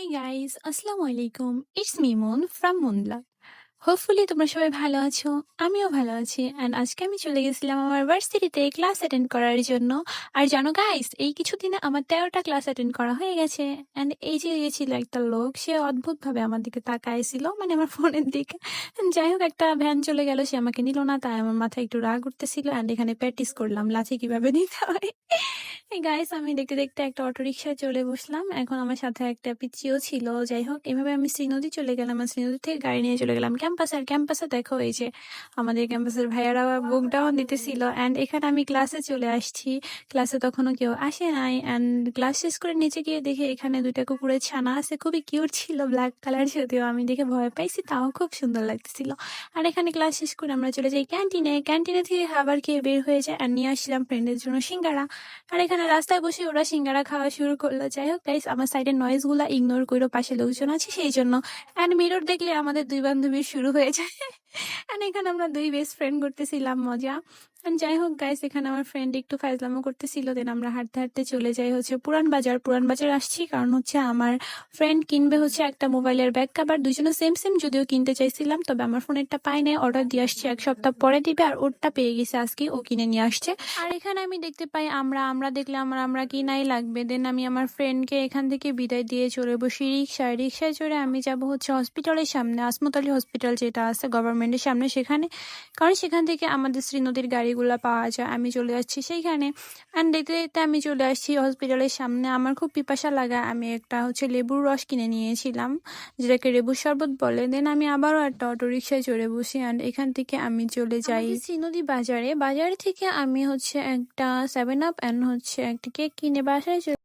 Hey guys, আসসালামু আলাইকুম। It's me Moon from Moonla. Hopefully তোমরা সবাই ভালো আছো, আমিও ভালো আছি। অ্যান্ড আজকে আমি চলে গেছিলাম আমার ভার্সিটিতে ক্লাস অ্যাটেন্ড করার জন্য। আর জানো গাইস, এই কিছুদিনে আমার 13টা ক্লাস অ্যাটেন্ড করা হয়ে গেছে। অ্যান্ড এই যে গেছিল একটা লোক, সে অদ্ভুতভাবে আমার দিকে তাকাইছিল, মানে আমার ফোনের দিকে। যাই হোক, একটা ভ্যান চলে গেল, সে আমাকে নিল না, তাই আমার মাথায় একটু রাগ উঠতেছিল। অ্যান্ড এখানে প্র্যাকটিস করলাম লাথি কিভাবে নিতে হয়। গাইস, আমি দেখতে দেখতে একটা অটো রিক্সায় চলে বসলাম। এখন আমার সাথে একটা পিচ্চিও ছিল। যাই হোক, এভাবে আমি শ্রীনদী চলে গেলাম, আর শ্রীনদী থেকে গাড়ি নিয়ে চলে গেলাম ক্যাম্পাসে। আর ক্যাম্পাসে দেখো, এই যে আমাদের ক্যাম্পাসের ভাইয়ারা বুক ডাউন দিতেছিল। অ্যান্ড এখানে আমি ক্লাসে চলে আসছি। ক্লাসে তখনও কেউ আসে নাই। অ্যান্ড ক্লাস শেষ করে নিচে গিয়ে দেখে এখানে দুইটা কুকুরের ছানা আছে, খুবই কিউট ছিল, ব্ল্যাক কালার। যদিও আমি দেখে ভয় পাইছি, তাও খুব সুন্দর লাগতেছিল। আর এখানে ক্লাস শেষ করে আমরা চলে যাই ক্যান্টিনে। ক্যান্টিনে থেকে খাবার খেয়ে বের হয়ে যায়, আর নিয়ে আসছিলাম ফ্রেন্ডের জন্য সিঙ্গারা। আর এখানে রাস্তায় বসে ওরা সিঙ্গারা খাওয়া শুরু করলো। যাই হোক গাইস, আমার সাইডের নয়েজ গুলা ইগনোর করো, পাশে লোকজন আছে সেই জন্য। অ্যান্ড মিরর দেখলে আমাদের দুই বান্ধবীর শুরু হয়ে যায়। অ্যান্ড এখানে আমরা দুই বেস্ট ফ্রেন্ড করতেছিলাম মজা। And যাই হোক গাইস, এখানে আমার ফ্রেন্ড একটু ফাইজলামো করতেছিল। দেন আমরা হাঁটতে হাঁটতে চলে যাই হচ্ছে পুরান বাজার। পুরান বাজার আসছি কারণ হচ্ছে আমার ফ্রেন্ড কিনবে হচ্ছে একটা মোবাইলের ব্যাক কভার। দুজনে সেম সেম, যদিও কিনতে চাইছিলাম, তবে আমার ফোনেরটা পাই নাই, অর্ডার দিয়ে আসছি, এক সপ্তাহ পরে দিবে। আর ওরটা পেয়ে গেছে আজকে, ও কিনে নিয়ে আসছে। আর এখানে আমি দেখতে পাই আমরা দেখলে আমরা কিনাই লাগবে। দেন আমি আমার ফ্রেন্ডকে এখান থেকে বিদায় দিয়ে চলে বসি রিক্সায় চড়ে আমি যাব হচ্ছে হসপিটালের সামনে, আসমত আলী হসপিটাল যেটা আছে গভর্নমেন্টের সামনে, সেখানে। কারণ সেখান থেকে আমাদের শ্রীনদীর গাড়িগুলো পাওয়া যায়। আমি চলে যাচ্ছি সেইখানে। অ্যান্ড দেখতে দেখতে আমি চলে আসছি হসপিটালের সামনে। আমার খুব পিপাসা লাগা, আমি একটা হচ্ছে লেবুর রস কিনে নিয়েছিলাম, যেটাকে লেবুর শরবত বলে। দেন আমি আবারও একটা অটো রিক্সায় চড়ে বসি। অ্যান্ড এখান থেকে আমি চলে যাই শ্রীনদী বাজারে। বাজার থেকে আমি হচ্ছে একটা 7 আপ অ্যান্ড হচ্ছে একটা কেক কিনে বাসায়